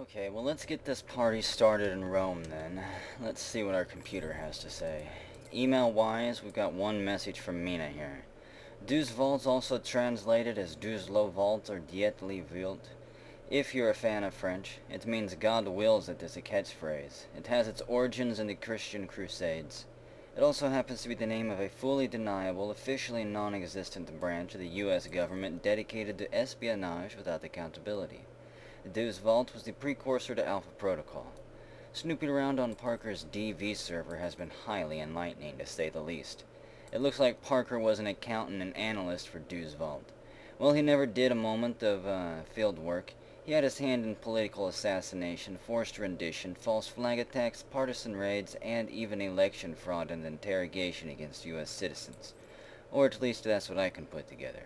Okay, well let's get this party started in Rome then. Let's see what our computer has to say. Email-wise, we've got one message from Mina here. Deus Vault, also translated as Deus lo Vault or Diet li Vult. If you're a fan of French, it means God wills it as a catchphrase. It has its origins in the Christian Crusades. It also happens to be the name of a fully deniable, officially non-existent branch of the U.S. government dedicated to espionage without accountability. The Deus Vault was the precursor to Alpha Protocol. Snooping around on Parker's DV server has been highly enlightening, to say the least. It looks like Parker was an accountant and analyst for Deus Vault. Well, he never did a moment of field work. He had his hand in political assassination, forced rendition, false flag attacks, partisan raids, and even election fraud and interrogation against U.S. citizens. Or at least that's what I can put together.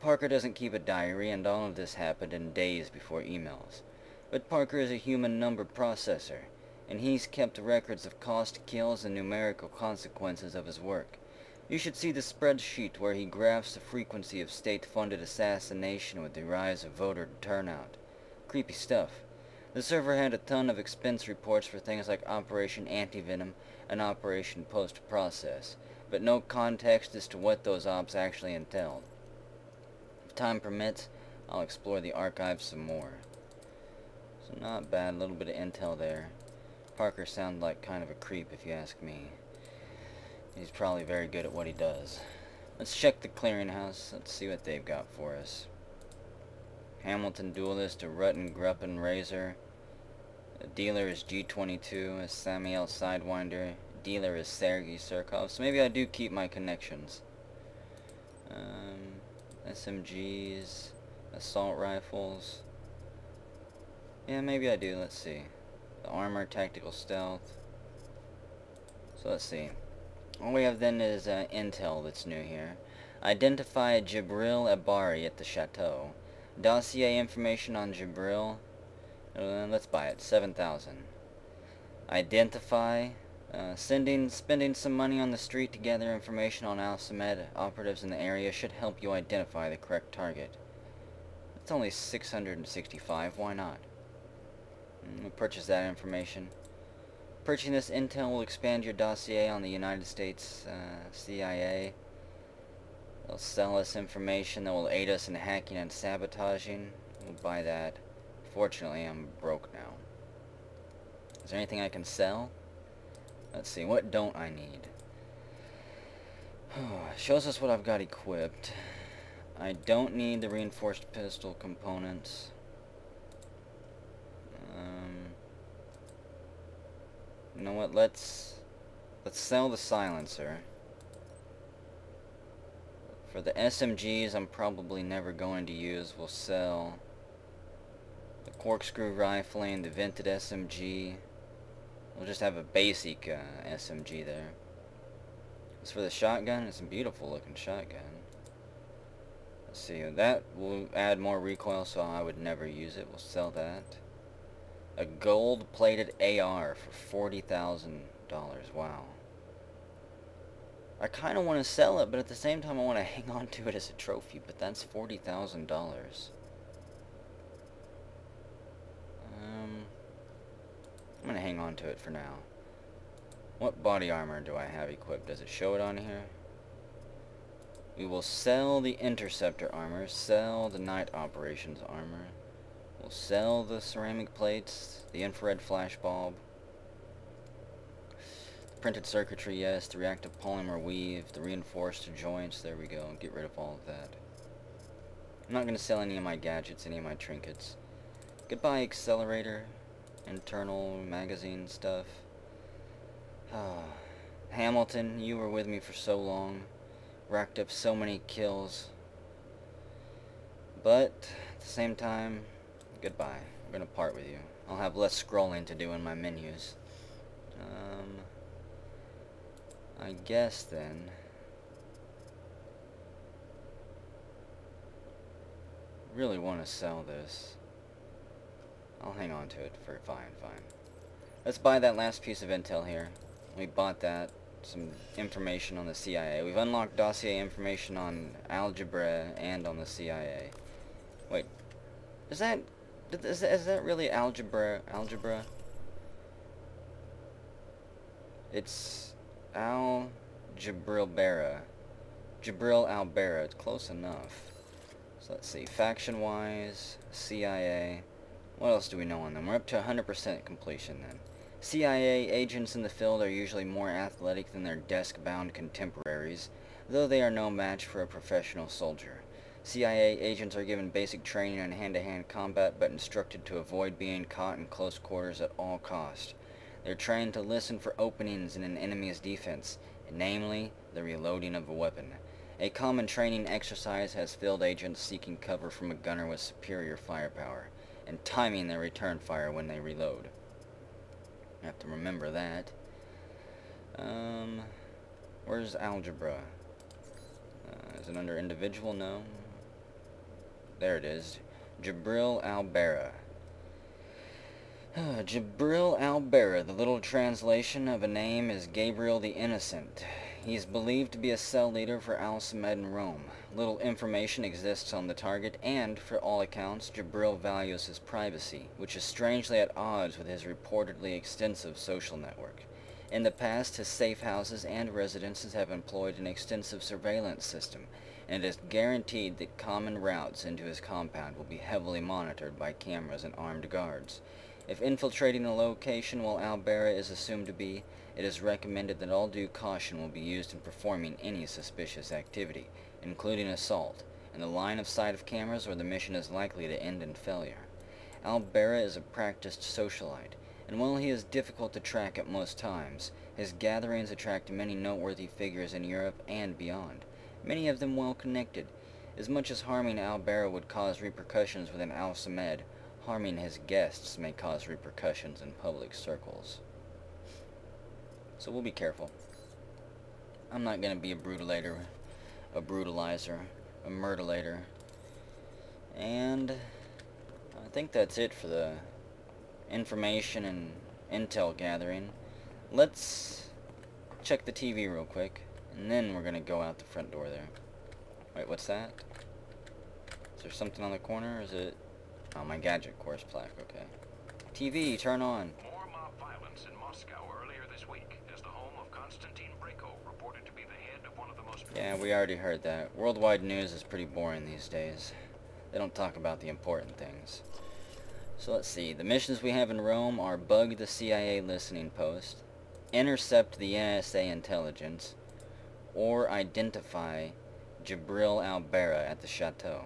Parker doesn't keep a diary, and all of this happened in days before emails. But Parker is a human number processor, and he's kept records of cost, kills, and numerical consequences of his work. You should see the spreadsheet where he graphs the frequency of state-funded assassination with the rise of voter turnout. Creepy stuff. The server had a ton of expense reports for things like Operation Antivenom and Operation Post-Process, but no context as to what those ops actually entailed. If time permits, I'll explore the archives some more. So not bad, a little bit of intel there. Parker sounded like kind of a creep if you ask me. He's probably very good at what he does. Let's check the clearinghouse. Let's see what they've got for us. Hamilton Duelist, a Rutten Gruppen Razor. A dealer is G22, a Samuel Sidewinder. Dealer is Sergei Surkov. So maybe I do keep my connections. SMGs, assault rifles. Yeah, maybe I do. Let's see. The armor, tactical stealth. So let's see. All we have then is intel that's new here. Identify Jibril Abari at the chateau. Dossier information on Jibril. Let's buy it. 7,000. Identify. Spending some money on the street to gather information on Al-Samed operatives in the area should help you identify the correct target. It's only 665. Why not? We'll purchase that information. Purchasing this intel will expand your dossier on the United States CIA. They'll sell us information that will aid us in hacking and sabotaging. We'll buy that. Fortunately, I'm broke now. Is there anything I can sell? Let's see, what don't I need? Shows us what I've got equipped. I don't need the reinforced pistol components. You know what, let's sell the silencer. For the SMGs I'm probably never going to use, we'll sell the corkscrew rifling, the vented SMG. We'll just have a basic SMG there. As for the shotgun, it's a beautiful looking shotgun. Let's see, that will add more recoil, so I would never use it. We'll sell that. A gold-plated AR for $40,000. Wow. I kind of want to sell it, but at the same time I want to hang on to it as a trophy, but that's $40,000. I'm going to hang on to it for now. What body armor do I have equipped? Does it show it on here? We will sell the interceptor armor, sell the night operations armor. We'll sell the ceramic plates, the infrared flash bulb. The printed circuitry, yes. The reactive polymer weave, the reinforced joints, there we go. Get rid of all of that. I'm not going to sell any of my gadgets, any of my trinkets. Goodbye accelerator. Internal magazine stuff. Hamilton, you were with me for so long. Racked up so many kills. But, at the same time, goodbye. I'm going to part with you. I'll have less scrolling to do in my menus. I guess then... really want to sell this. I'll hang on to it for fine. Let's buy that last piece of intel here. We bought that. Some information on the CIA. We've unlocked dossier information on Al Jabreh and on the CIA. Wait, is that Is that really algebra? It's Al-Jabril-Bera. Jabril-Al-Bera. It's close enough. So let's see. Faction-wise, CIA. What else do we know on them? We're up to 100% completion then. CIA agents in the field are usually more athletic than their desk-bound contemporaries, though they are no match for a professional soldier. CIA agents are given basic training on hand-to-hand combat, but instructed to avoid being caught in close quarters at all costs. They're trained to listen for openings in an enemy's defense, namely, the reloading of a weapon. A common training exercise has field agents seeking cover from a gunner with superior firepower, and timing their return fire when they reload. You have to remember that. Where's algebra? Is it under individual? No. There it is. Jabril Al-Bera. Jabril Al-Bera. The little translation of a name is Gabriel the Innocent. He is believed to be a cell leader for Al-Samad in Rome. Little information exists on the target, and, for all accounts, Jabril values his privacy, which is strangely at odds with his reportedly extensive social network. In the past, his safe houses and residences have employed an extensive surveillance system, and it is guaranteed that common routes into his compound will be heavily monitored by cameras and armed guards. If infiltrating a location while Al-Bera is assumed to be, it is recommended that all due caution will be used in performing any suspicious activity, including assault, in the line of sight of cameras where the mission is likely to end in failure. Al-Bera is a practiced socialite, and while he is difficult to track at most times, his gatherings attract many noteworthy figures in Europe and beyond, many of them well connected. As much as harming Al-Bera would cause repercussions within Al-Samad, harming his guests may cause repercussions in public circles. So we'll be careful. I'm not going to be a brutalizer, a murderlator. And I think that's it for the information and intel gathering. Let's check the TV real quick, and then we're going to go out the front door there. Wait, what's that? Is there something on the corner, or is it... Oh, my gadget course plaque, okay. TV, turn on. More mob violence in Moscow earlier this week, as the home of Konstantin Brayko reported to be the head of one of the most... Yeah, we already heard that. Worldwide news is pretty boring these days. They don't talk about the important things. So let's see. The missions we have in Rome are bug the CIA listening post, intercept the NSA intelligence, or identify Jabril Al-Bera at the chateau.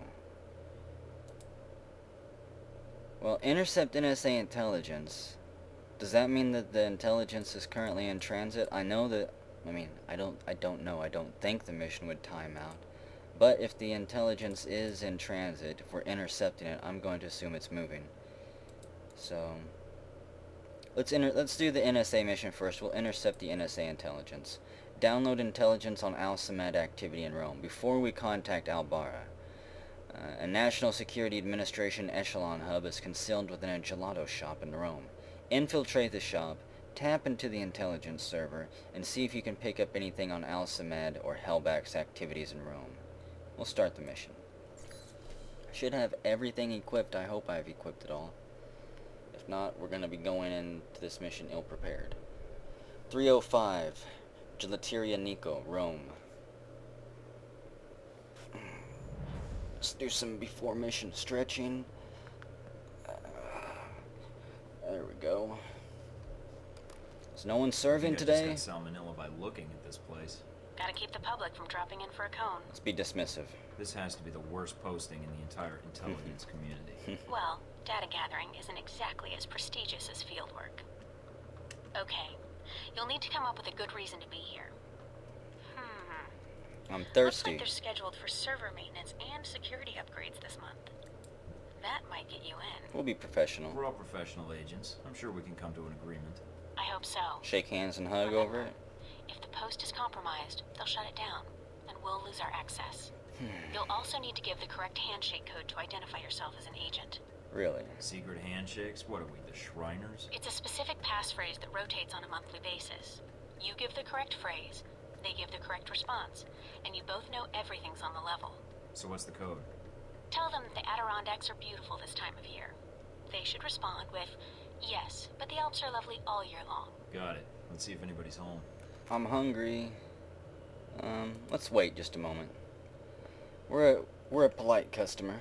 Well, intercept NSA intelligence. Does that mean that the intelligence is currently in transit? I know that, I don't know. I don't think the mission would time out. But if the intelligence is in transit, if we're intercepting it, I'm going to assume it's moving. So, let's do the NSA mission first. We'll intercept the NSA intelligence. Download intelligence on Al-Samad activity in Rome before we contact Al-Bera. A National Security Administration echelon hub is concealed within a gelato shop in Rome. Infiltrate the shop, tap into the intelligence server, and see if you can pick up anything on Al-Samad or Hellback's activities in Rome. We'll start the mission. I should have everything equipped. I hope I've equipped it all. If not, we're going to be going into this mission ill-prepared. 305, Gelateria Nico, Rome. Let's do some before mission stretching. There we go. Is no one serving today? I just got salmonella by looking at this place. Gotta keep the public from dropping in for a cone. Let's be dismissive. This has to be the worst posting in the entire intelligence community. Well, data gathering isn't exactly as prestigious as fieldwork. Okay, you'll need to come up with a good reason to be here. I'm Looks thirsty. like they're scheduled for server maintenance and security upgrades this month. That might get you in. We'll be professional. We're all professional agents. I'm sure we can come to an agreement. I hope so. Shake hands and hug over it. If the post is compromised, they'll shut it down, and we'll lose our access. You'll also need to give the correct handshake code to identify yourself as an agent. Really? Secret handshakes? What are we, the Shriners? It's a specific passphrase that rotates on a monthly basis. You give the correct phrase, they give the correct response, and you both know everything's on the level. So what's the code? Tell them that the Adirondacks are beautiful this time of year. They should respond with, yes, but the Alps are lovely all year long. Got it. Let's see if anybody's home. I'm hungry. Let's wait just a moment. We're a polite customer.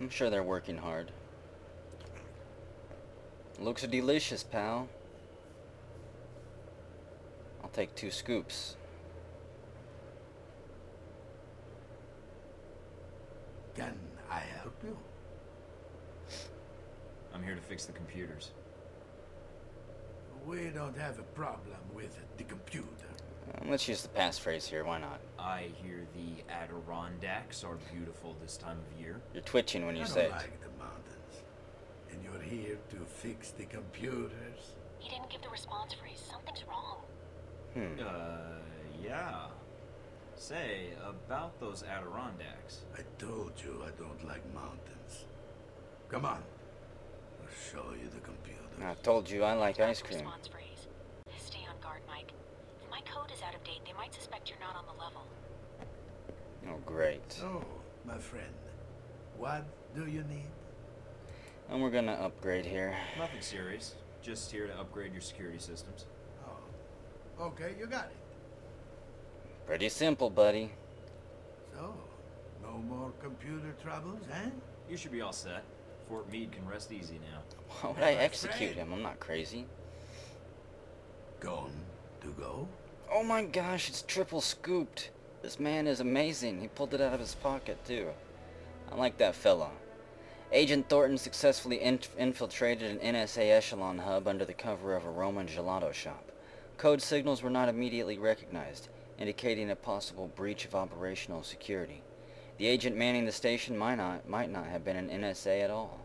I'm sure they're working hard. Looks delicious, pal. I'll take 2 scoops. Can I help you? I'm here to fix the computers. We don't have a problem with the computer. Let's use the passphrase here, why not? I hear the Adirondacks are beautiful this time of year. You're twitching when you I say don't it. like the mountains. And you're here to fix the computers. He didn't give the response phrase. Something's wrong. Yeah. Say, about those Adirondacks. I told you I don't like mountains. Come on. I'll show you the computer. I told you I like ice The cream. response phrase. Stay on guard, Mike. If my code is out of date, they might suspect you're not on the level. Oh, great. So, my friend, what do you need? And we're gonna upgrade here. Nothing serious. Just here to upgrade your security systems. Oh, okay, you got it. Pretty simple, buddy. So, no more computer troubles, eh? You should be all set. Fort Meade can rest easy now. Why would I execute him? I'm not crazy. Gone to go? Oh my gosh, it's triple scooped. This man is amazing. He pulled it out of his pocket, too. I like that fella. Agent Thornton successfully infiltrated an NSA Echelon hub under the cover of a Roman gelato shop. Code signals were not immediately recognized, indicating a possible breach of operational security. The agent manning the station might not have been an NSA at all.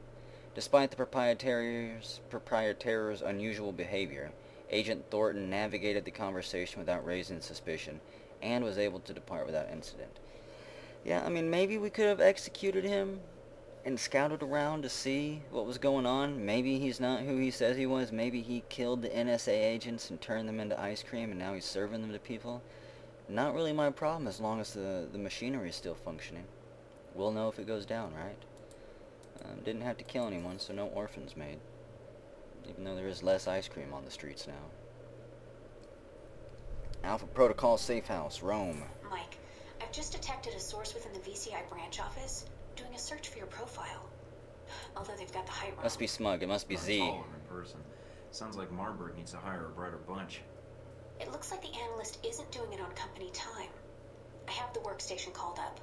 Despite the proprietor's unusual behavior, Agent Thornton navigated the conversation without raising suspicion, and was able to depart without incident. Yeah, I mean, maybe we could have executed him and scouted around to see what was going on. Maybe he's not who he says he was. Maybe he killed the NSA agents and turned them into ice cream, and now he's serving them to people. Not really my problem as long as the machinery is still functioning. We'll know if it goes down, right? Didn't have to kill anyone, so no orphans made. Even though there is less ice cream on the streets now. Alpha Protocol Safe House, Rome. Mike, I've just detected a source within the VCI branch office doing a search for your profile. Although they've got the height wrong. Must be Smug, it must be Much Z. taller in person. Sounds like Marburg needs to hire a brighter bunch. It looks like the analyst isn't doing it on company time. I have the workstation called up.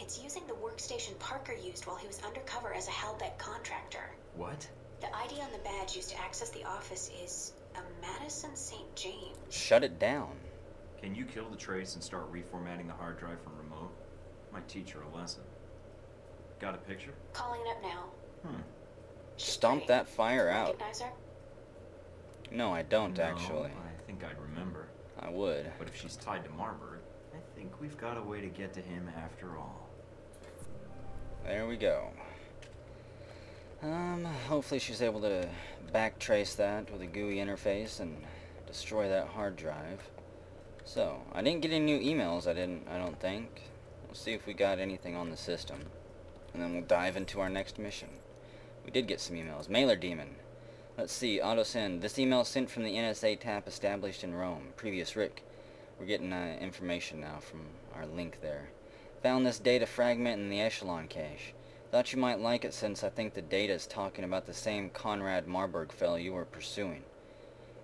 It's using the workstation Parker used while he was undercover as a Halbeck contractor. What? The ID on the badge used to access the office is a Madison St. James. Shut it down. Can you kill the trace and start reformatting the hard drive from remote? Might teach her a lesson. Got a picture? Calling it up now. She's Stomp pretty. that fire out. Recognize her? No, I don't, No, actually. I think I'd remember. I would. But if she's tied to Marburg, I think we've got a way to get to him after all. There we go. Hopefully she's able to backtrace that with a GUI interface and destroy that hard drive. So, I didn't get any new emails, I don't think. We'll see if we got anything on the system. And then we'll dive into our next mission. We did get some emails. Mailer Demon. Let's see, autosend. This email sent from the NSA tap established in Rome. Previous Rick. We're getting information now from our link there. Found this data fragment in the Echelon cache. Thought you might like it since I think the data is talking about the same Conrad Marburg fellow you were pursuing.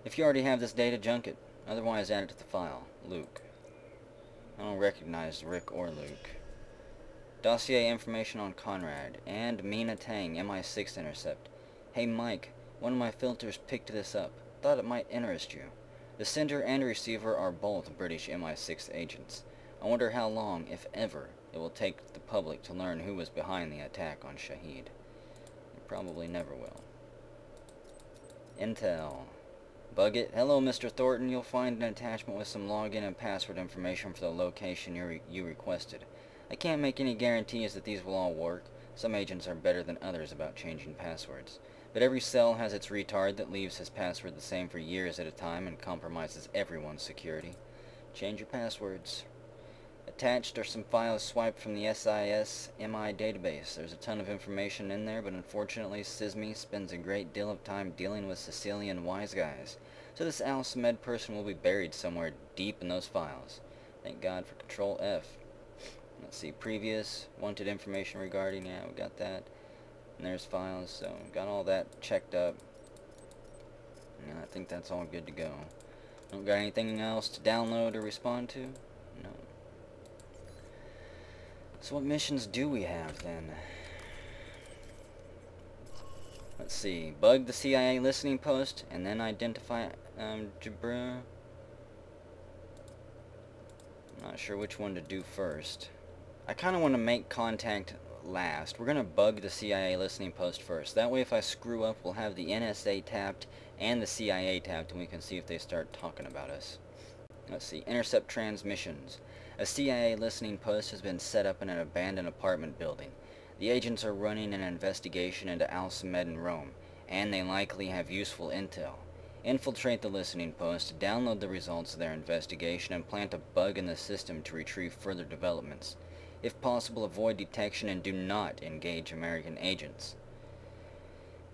If you already have this data, junk it. Otherwise, add it to the file. Luke. I don't recognize Rick or Luke. Dossier information on Conrad and Mina Tang, MI6 intercept. Hey Mike, one of my filters picked this up. Thought it might interest you. The sender and receiver are both British MI6 agents. I wonder how long, if ever, it will take the public to learn who was behind the attack on Shahid. It probably never will. Intel. Bug it. Hello, Mr. Thornton. You'll find an attachment with some login and password information for the location you requested. I can't make any guarantees that these will all work. Some agents are better than others about changing passwords. But every cell has its retard that leaves his password the same for years at a time and compromises everyone's security. Change your passwords. Attached are some files swiped from the SIS-MI database. There's a ton of information in there, but unfortunately SISMI spends a great deal of time dealing with Sicilian wise guys. So this Alice Med person will be buried somewhere deep in those files. Thank God for Control F. Let's see, previous, wanted information regarding, yeah, we got that. And there's files, so got all that checked up. And I think that's all good to go. Don't got anything else to download or respond to? No. So what missions do we have then? Let's see. Bug the CIA listening post and then identify Jabril. Not sure which one to do first. I kind of want to make contact last. We're going to bug the CIA listening post first. That way if I screw up, we'll have the NSA tapped and the CIA tapped, and we can see if they start talking about us. Let's see. Intercept transmissions. A CIA listening post has been set up in an abandoned apartment building. The agents are running an investigation into Al-Samed in Rome, and they likely have useful intel. Infiltrate the listening post, download the results of their investigation, and plant a bug in the system to retrieve further developments. If possible, avoid detection and do not engage American agents.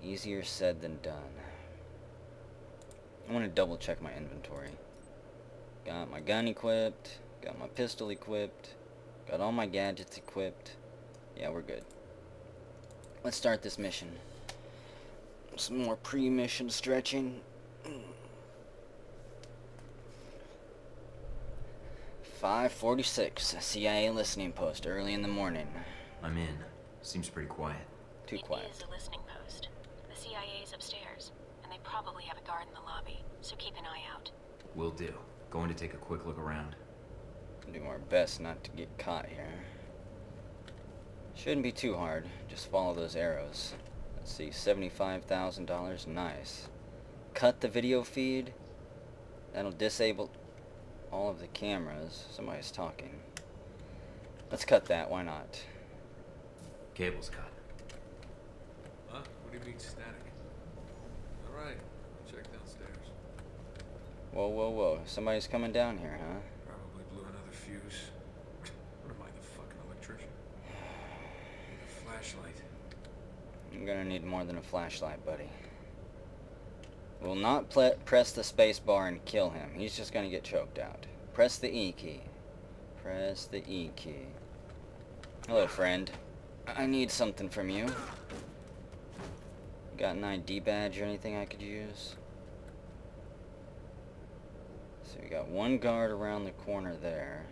Easier said than done. I want to double check my inventory. Got my gun equipped, got my pistol equipped, got all my gadgets equipped. Yeah, we're good. Let's start this mission. Some more pre-mission stretching. 5:46, CIA listening post, early in the morning. I'm in. Seems pretty quiet. Too quiet. It is a listening post. The CIA's upstairs, and they probably have a guard in the lobby, so keep an eye out. Will do. Going to take a quick look around. Do our best not to get caught here. Shouldn't be too hard. Just follow those arrows. Let's see, $75,000. Nice. Cut the video feed. That'll disable all of the cameras. Somebody's talking. Let's cut that. Why not? Cable's cut. Huh? What do you mean static? Alright, I'll check downstairs. Whoa, whoa, whoa. Somebody's coming down here, huh? Probably blew another fuse. What am I, the fucking electrician? Need a flashlight. I'm gonna need more than a flashlight, buddy. Will not press the space bar and kill him. He's just gonna get choked out. Press the E key. Press the E key. Hello, friend. I need something from you. Got an ID badge or anything I could use? So we got one guard around the corner there.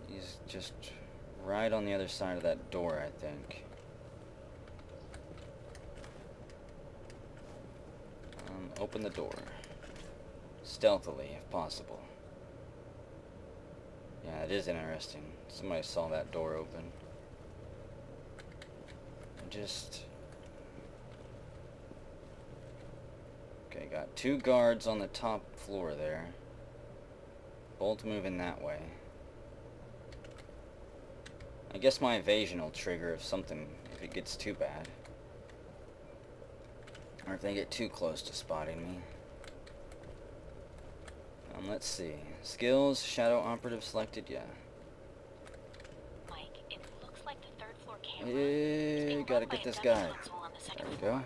He's just right on the other side of that door, I think. Open the door. Stealthily, if possible. Yeah, it is interesting. Somebody saw that door open. Just... Okay, got two guards on the top floor there. Both moving that way. I guess my evasion will trigger if it gets too bad. Or if they get too close to spotting me. Let's see. Skills, shadow operative selected, yeah. Mike, it looks like the third floor camera is being Gotta run by get a this dummy guy. console on the second There we floor. go.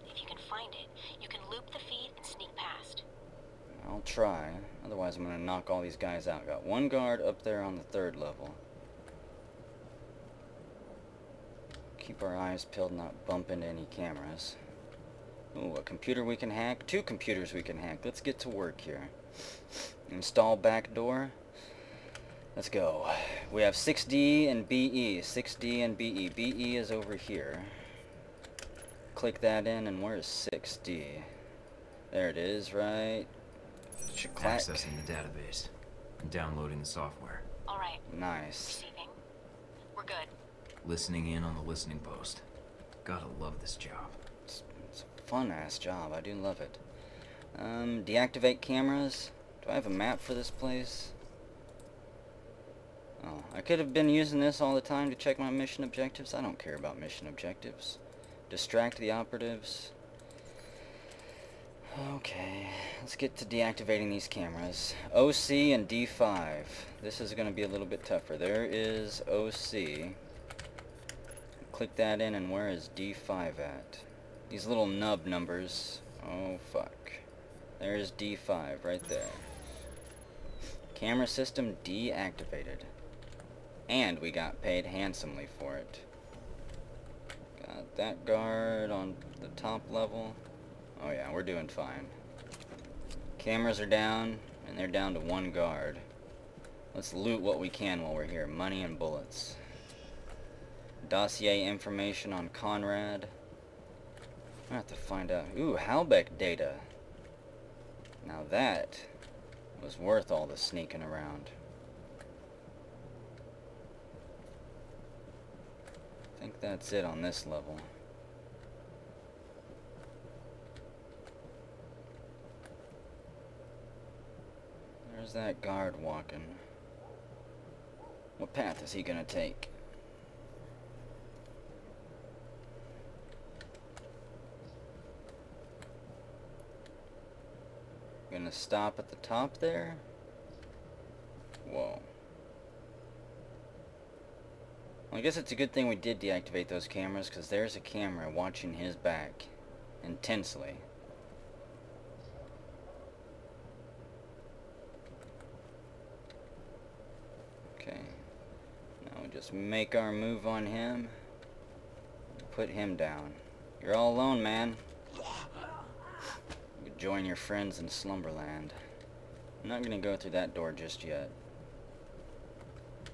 If you can find it, you can loop the feed and sneak past. I'll try. Otherwise I'm gonna knock all these guys out. Got one guard up there on the third level. Keep our eyes peeled, not bump into any cameras. Ooh, a computer we can hack. Two computers we can hack. Let's get to work here. Install backdoor. Let's go. We have 6D and BE. 6D and BE. BE is over here. Click that in, and where is 6D? There it is, right? Click. Accessing the database and downloading the software. Alright, Nice. receiving. We're good. Listening in on the listening post. Gotta love this job. It's a fun-ass job. I do love it. Deactivate cameras. Do I have a map for this place? Oh, I could have been using this all the time to check my mission objectives. I don't care about mission objectives. Distract the operatives. Okay, let's get to deactivating these cameras. OC and D5. This is going to be a little bit tougher. There is OC. Click that in, and where is D5 at? These little nub numbers. Oh, fuck. There's D5 right there. Camera system deactivated. And we got paid handsomely for it. Got that guard on the top level. Oh yeah, we're doing fine. Cameras are down, and they're down to 1 guard. Let's loot what we can while we're here. Money and bullets. Dossier information on Conrad. I have to find out. Ooh, Halbeck data. Now that was worth all the sneaking around. I think that's it on this level. There's that guard walking. What path is he gonna take? Gonna stop at the top there? Whoa. Well, I guess it's a good thing we did deactivate those cameras, because there's a camera watching his back intensely. Okay. Now we just make our move on him. Put him down. You're all alone, man. You join your friends in Slumberland. I'm not gonna go through that door just yet.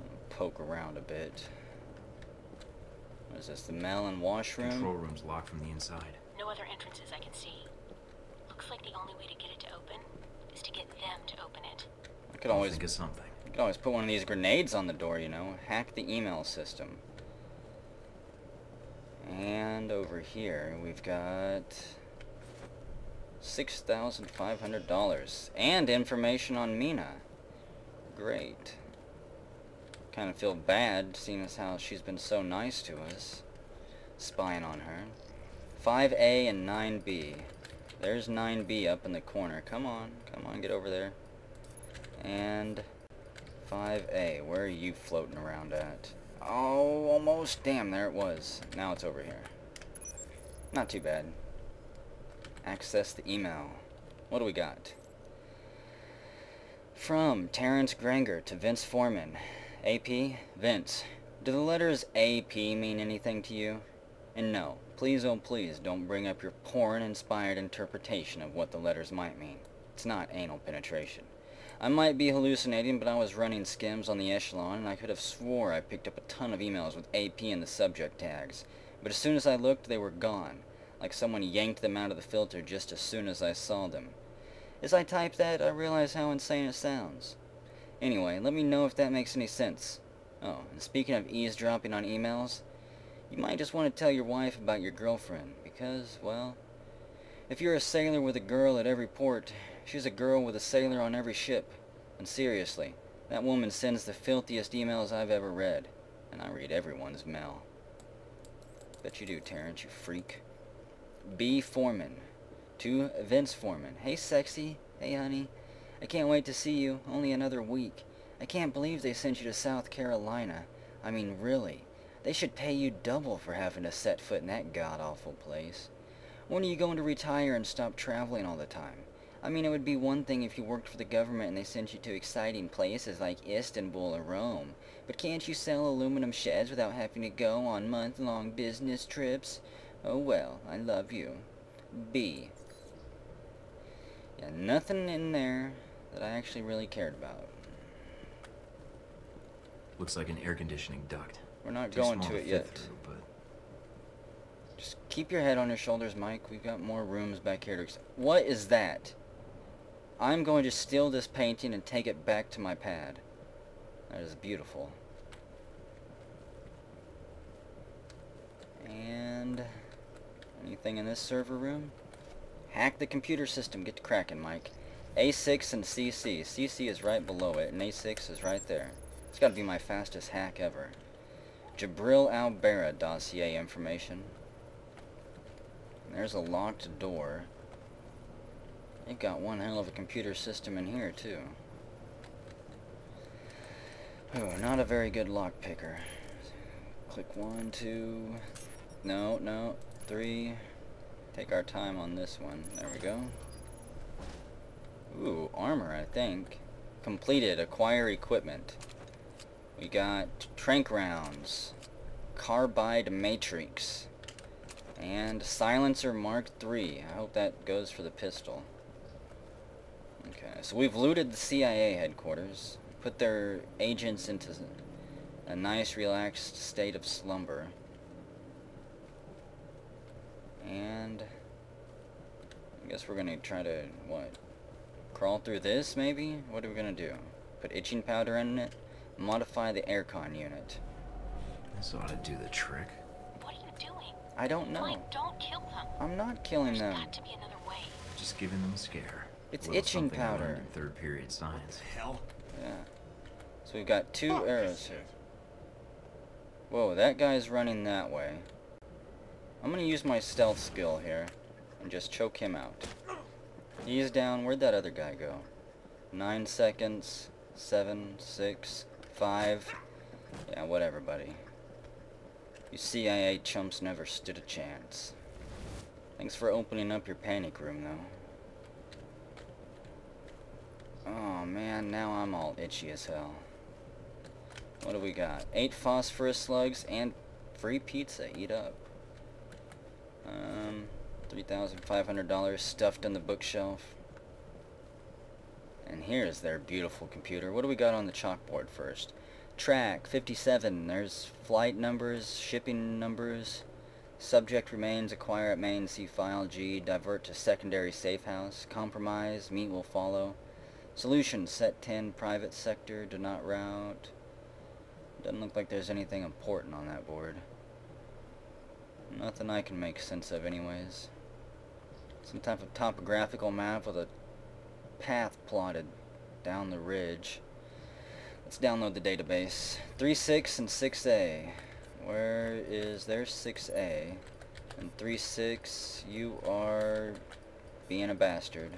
I'll poke around a bit. What is this, the mail and washroom? Control room's locked from the inside. No other entrances I can see. Looks like the only way to get it to open is to get them to open it. I could always think of something. You could always put one of these grenades on the door, you know. Hack the email system. And over here, we've got $6,500. And information on Mina. Great. Kind of feel bad, seeing as how she's been so nice to us. Spying on her. 5A and 9B. There's 9B up in the corner. Come on, get over there. And 5A, where are you floating around at? Oh, almost. Damn, there it was. Now it's over here. Not too bad. Access the email. What do we got? From Terrence Granger to Vince Foreman. AP, Vince, do the letters AP mean anything to you? And no, please, oh please, don't bring up your porn-inspired interpretation of what the letters might mean. It's not anal penetration. I might be hallucinating, but I was running skims on the echelon, and I could have swore I picked up a ton of emails with AP in the subject tags. But as soon as I looked, they were gone, like someone yanked them out of the filter just as soon as I saw them. As I typed that, I realized how insane it sounds. Anyway, let me know if that makes any sense. Oh, and speaking of eavesdropping on emails, you might just want to tell your wife about your girlfriend, because, well, if you're a sailor with a girl at every port, she's a girl with a sailor on every ship. And seriously, that woman sends the filthiest emails I've ever read, and I read everyone's mail. Bet you do, Terrence, you freak. B. Foreman. To Vince Foreman. Hey, sexy. Hey, honey. I can't wait to see you. Only another week. I can't believe they sent you to South Carolina. I mean, really. They should pay you double for having to set foot in that god-awful place. When are you going to retire and stop traveling all the time? I mean, it would be one thing if you worked for the government and they sent you to exciting places like Istanbul or Rome. But can't you sell aluminum sheds without having to go on month-long business trips? Oh well, I love you. B. Yeah, nothing in there that I actually really cared about. Looks like an air conditioning duct. We're not Too going small to it fit yet. through, but Just keep your head on your shoulders, Mike. We've got more rooms back here to... What is that? I'm going to steal this painting and take it back to my pad. That is beautiful. And... anything in this server room? Hack the computer system. Get to cracking, Mike. A6 and CC. CC is right below it, and A6 is right there. It's got to be my fastest hack ever. Jabril Albera dossier information. There's a locked door. They got one hell of a computer system in here, too. Oh, not a very good lock picker. Click 1, 2... No, 3. Take our time on this one. There we go. Ooh, armor, I think. Completed. Acquire equipment. We got trank rounds, carbide matrix, and silencer Mark III. I hope that goes for the pistol. Okay, so we've looted the CIA headquarters, put their agents into a nice relaxed state of slumber. And I guess we're gonna try to, what? Crawl through this, maybe? What are we gonna do? Put itching powder in it? Modify the aircon unit. This ought to do the trick. What are you doing? I don't know. Mike, don't kill them. I'm not killing There's them. got to be another way. Just giving them a scare. It's A little itching something I learned powder. in third period science. Hell? Yeah. So we've got 2 arrows here. Whoa, that guy's running that way. I'm gonna use my stealth skill here and just choke him out. He's down. Where'd that other guy go? 9 seconds. 7, 6, 5. Yeah, whatever, buddy. You CIA chumps never stood a chance. Thanks for opening up your panic room, though. Oh, man, now I'm all itchy as hell. What do we got? 8 phosphorus slugs and free pizza. Eat up. $3,500 stuffed in the bookshelf. And here's their beautiful computer. What do we got on the chalkboard first? Track 57. There's flight numbers, shipping numbers. Subject remains. Acquire at main. See file G. Divert to secondary safe house. Compromise. Meet will follow. Solution. Set 10. Private sector. Do not route. Doesn't look like there's anything important on that board. Nothing I can make sense of anyways. Some type of topographical map with a path plotted down the ridge. Let's download the database. 3.6 and 6A. Where is... there's 6A. And 3.6, you are being a bastard.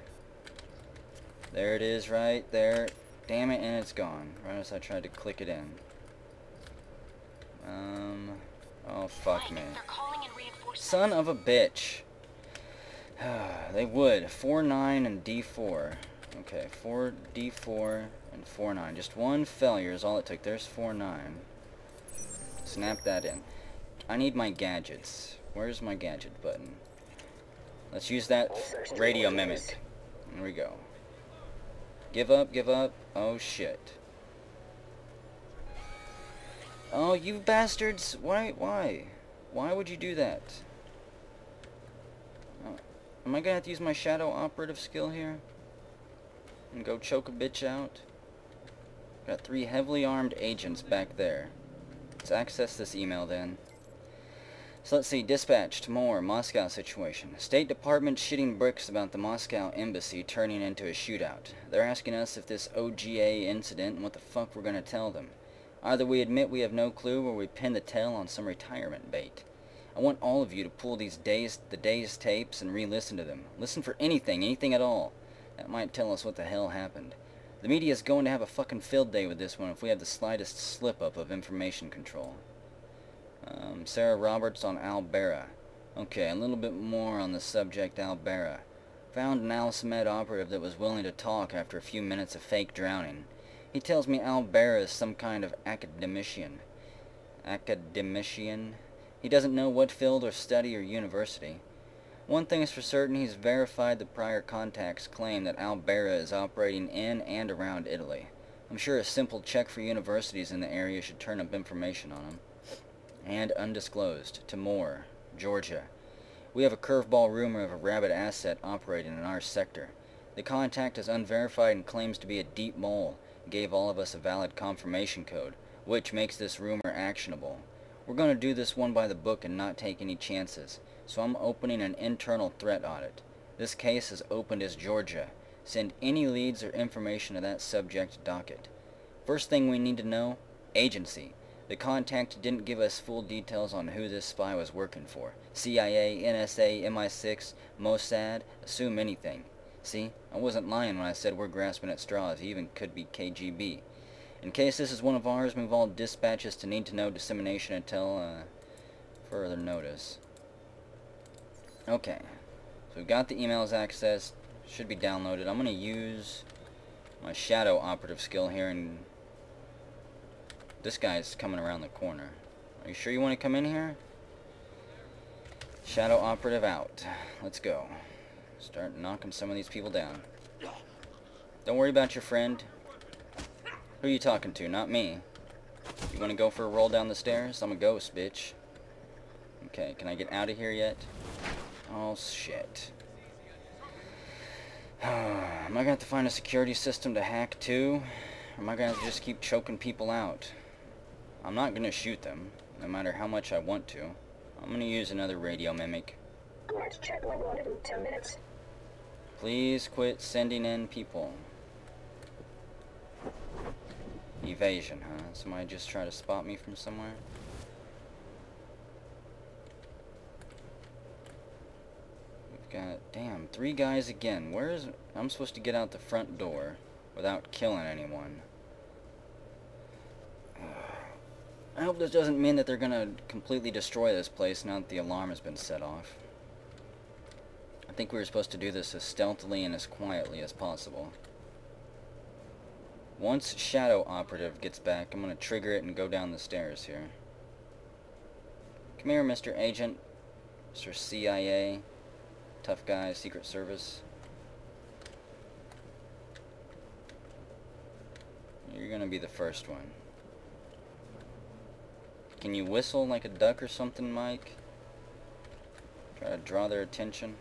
There it is right there. Damn it, and it's gone. Right as I tried to click it in. Oh, fuck me. They're calling in reinforcements. Son of a bitch. They would. 4-9 and D4. Okay, 4D4 and 4-9. Just one failure is all it took. There's 4-9. Snap that in. I need my gadgets. Where's my gadget button? Let's use that radio mimic. There we go. Give up, give up. Oh, shit. Oh, you bastards! Why? Why would you do that? Oh, am I gonna have to use my shadow operative skill here? And go choke a bitch out? Got 3 heavily armed agents back there. Let's access this email then. So let's see, dispatch to more Moscow situation. State Department shitting bricks about the Moscow embassy turning into a shootout. They're asking us if this OGA incident and what the fuck we're gonna tell them. Either we admit we have no clue or we pin the tail on some retirement bait. I want all of you to pull the day's tapes and re-listen to them. Listen for anything at all. That might tell us what the hell happened. The media's going to have a fucking field day with this one if we have the slightest slip-up of information control. Sarah Roberts on Al Barra. Okay, a little bit more on the subject Al Barra. Found an Al Samed operative that was willing to talk after a few minutes of fake drowning. He tells me Al Barra is some kind of academician. He doesn't know what field or study or university. One thing is for certain, he's verified the prior contacts claim that Al Barra is operating in and around Italy. I'm sure a simple check for universities in the area should turn up information on him. And undisclosed. Timor, Georgia. We have a curveball rumor of a rabid asset operating in our sector. The contact is unverified and claims to be a deep mole. Gave all of us a valid confirmation code, which makes this rumor actionable. We're going to do this one by the book and not take any chances, so I'm opening an internal threat audit. This case is opened as Georgia. Send any leads or information to that subject docket. First thing we need to know, agency. The contact didn't give us full details on who this spy was working for. CIA, NSA, MI6, Mossad, assume anything. See, I wasn't lying when I said we're grasping at straws. He even could be KGB. In case this is one of ours, move all dispatches to need-to-know dissemination until further notice. Okay, so we've got the emails accessed. Should be downloaded. I'm going to use my shadow operative skill here, and this guy's coming around the corner. Are you sure you want to come in here? Shadow operative out. Let's go. Start knocking some of these people down. Don't worry about your friend. Who are you talking to? Not me. You want to go for a roll down the stairs? I'm a ghost, bitch. Okay, can I get out of here yet? Oh, shit. Am I going to have to find a security system to hack too? Or am I going to have to just keep choking people out? I'm not going to shoot them, no matter how much I want to. I'm going to use another radio mimic. I'm going to check level in 10 minutes. Please quit sending in people. Evasion, huh? Somebody just try to spot me from somewhere? Got, damn, 3 guys again. I'm supposed to get out the front door without killing anyone. I hope this doesn't mean that they're gonna completely destroy this place now that the alarm has been set off. I think we were supposed to do this as stealthily and as quietly as possible. Once Shadow Operative gets back, I'm gonna trigger it and go down the stairs here. Come here, Mr. Agent. Mr. CIA. Tough guy, Secret Service. You're gonna be the first one. Can you whistle like a duck or something, Mike? Try to draw their attention.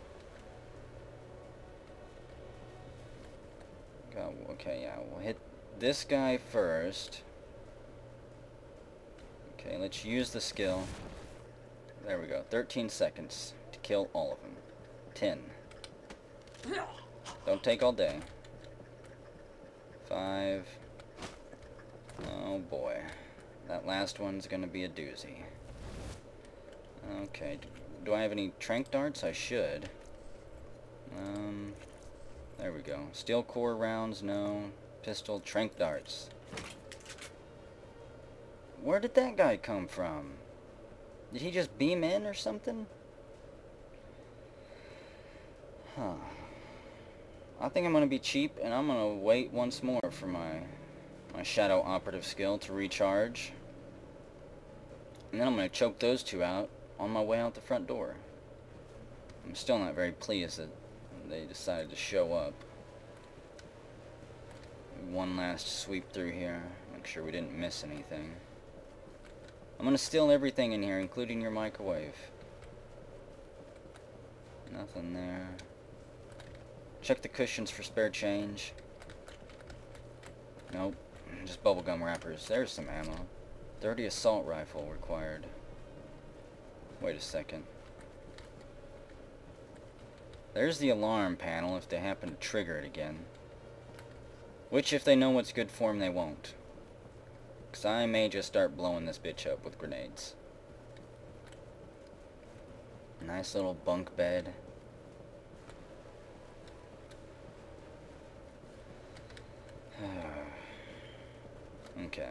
Okay, yeah, we'll hit this guy first. Okay, let's use the skill. There we go. 13 seconds to kill all of them. 10. Don't take all day. 5. Oh boy. That last one's gonna be a doozy. Okay. Do I have any tranq darts? I should. There we go. Steel core rounds, no. Pistol, tranq darts. Where did that guy come from? Did he just beam in or something? Huh. I think I'm going to be cheap, and I'm going to wait once more for my Shadow Operative skill to recharge. And then I'm going to choke those 2 out on my way out the front door. I'm still not very pleased that they decided to show up. One last sweep through here. Make sure we didn't miss anything. I'm going to steal everything in here, including your microwave. Nothing there. Check the cushions for spare change. Nope. Just bubblegum wrappers. There's some ammo. 30 assault rifle required. Wait a second. There's the alarm panel if they happen to trigger it again. Which, if they know what's good for them, they won't. Because I may just start blowing this bitch up with grenades. Nice little bunk bed. Okay.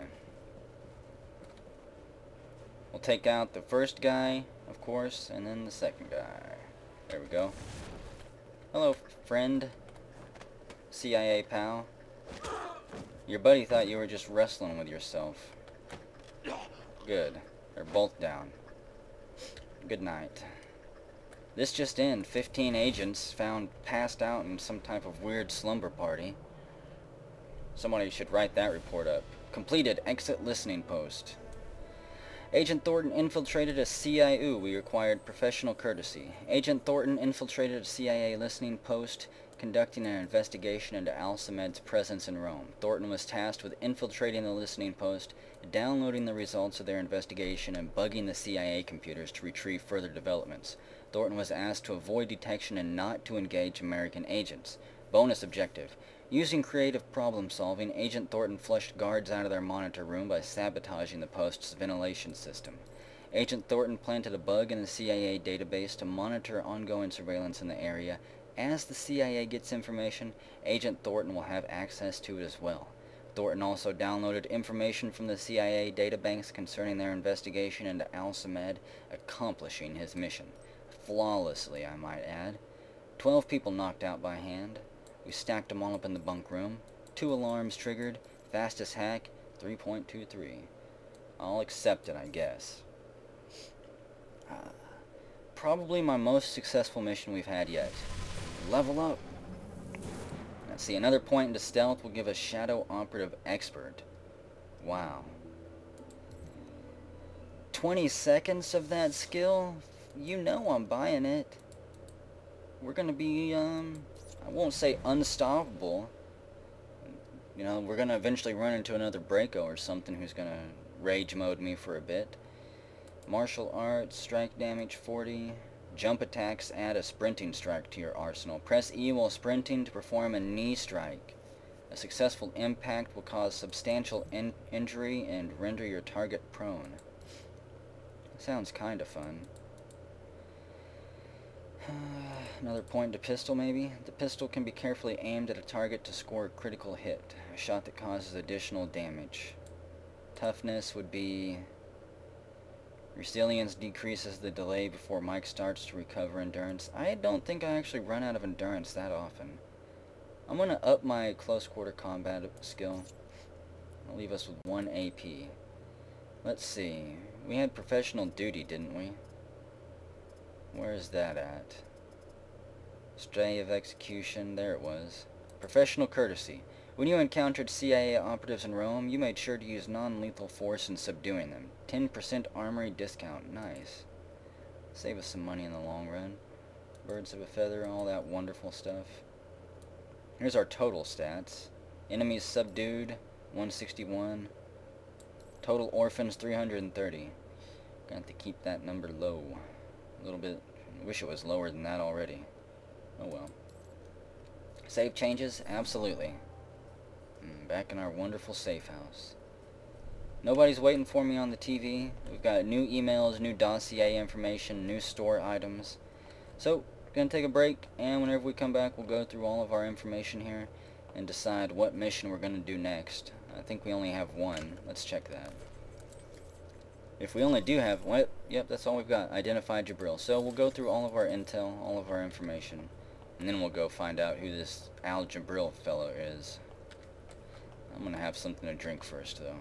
We'll take out the first guy, of course, and then the second guy. There we go. Hello, friend. CIA pal. Your buddy thought you were just wrestling with yourself. Good. They're both down. Good night. This just in. 15 agents found passed out in some type of weird slumber party. Somebody should write that report up. Completed. Exit listening post. Agent Thornton infiltrated a CIA. We required professional courtesy. Agent Thornton infiltrated a CIA listening post, conducting an investigation into Al-Samed's presence in Rome. Thornton was tasked with infiltrating the listening post, downloading the results of their investigation, and bugging the CIA computers to retrieve further developments. Thornton was asked to avoid detection and not to engage American agents. Bonus objective. Using creative problem-solving, Agent Thornton flushed guards out of their monitor room by sabotaging the post's ventilation system. Agent Thornton planted a bug in the CIA database to monitor ongoing surveillance in the area As the CIA gets information, Agent Thornton will have access to it as well. Thornton also downloaded information from the CIA databanks concerning their investigation into Al-Samad accomplishing his mission. Flawlessly, I might add. 12 people knocked out by hand. We stacked them all up in the bunk room. 2 alarms triggered. Fastest hack, 3.23. I'll accept it, I guess. Probably my most successful mission we've had yet. Level up. Let's see, another point into stealth will give us Shadow Operative Expert. Wow. 20 seconds of that skill? You know I'm buying it. We're gonna be, I won't say unstoppable. You know, we're gonna eventually run into another Braco or something who's gonna rage mode me for a bit. Martial arts, strike damage 40. Jump attacks add a sprinting strike to your arsenal. Press E while sprinting to perform a knee strike. A successful impact will cause substantial injury and render your target prone. Sounds kinda fun. Another point to pistol, maybe? The pistol can be carefully aimed at a target to score a critical hit. A shot that causes additional damage. Toughness would be... Resilience decreases the delay before Mike starts to recover endurance. I don't think I actually run out of endurance that often. I'm going to up my close quarter combat skill. I'll leave us with 1 AP. Let's see. We had professional duty, didn't we? Where is that at? Stray of execution. There it was. Professional courtesy. When you encountered CIA operatives in Rome, you made sure to use non-lethal force in subduing them. 10% armory discount. Nice. Save us some money in the long run. Birds of a feather, all that wonderful stuff. Here's our total stats. Enemies subdued, 161. Total orphans, 330. Got to keep that number low. A little bit. I wish it was lower than that already. Oh well. Save changes? Absolutely. Back in our wonderful safe house. Nobody's waiting for me on the TV. We've got new emails, new dossier information, new store items. So, gonna take a break, and whenever we come back, we'll go through all of our information here and decide what mission we're gonna do next. I think we only have one. Let's check that. If we only do have one, yep, that's all we've got. Identify Jabril. So we'll go through all of our intel, all of our information, and then we'll go find out who this Al Jabril fellow is. I'm gonna have something to drink first, though.